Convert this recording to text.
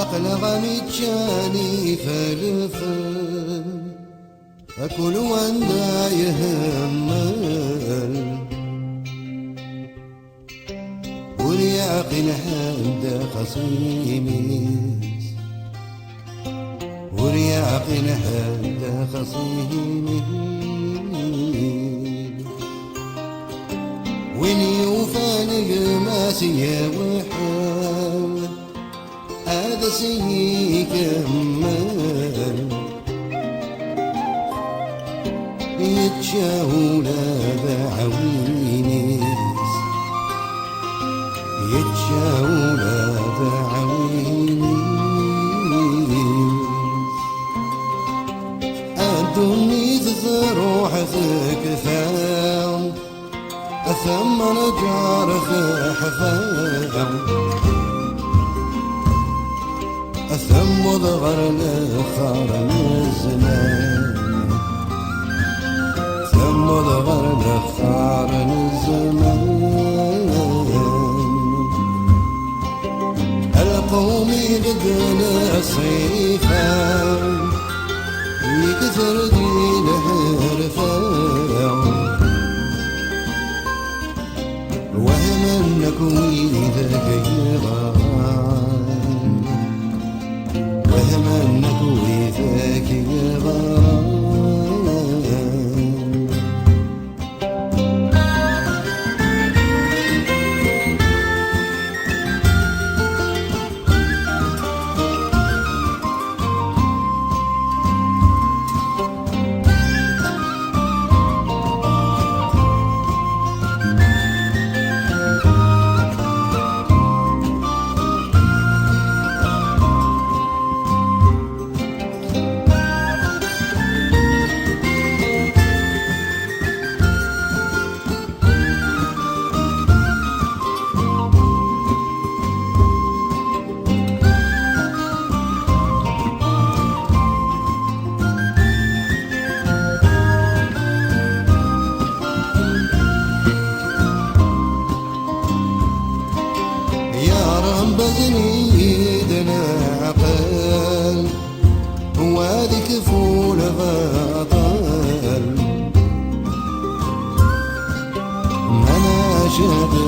عقل غني جاني فلفل أكل وانا يهمل واليعقل حد خصيميس واليعقل حد خصيميس وين يوفان الماسية وحال هذا سيكمل يتشاولا بعوينيس يتشاولا بعوينيس أدوني تروح ذكفان ثم نجار حفاظ ثم ضغر لخار الزمان ثم ضغر لخار الزمان القوم يقدنا صيفا يكثر دين حرفا وهم انك ويذاك يغان وهم انك ويذاك يغان بزنيدنا عقل وذيك فول غطل ما نشد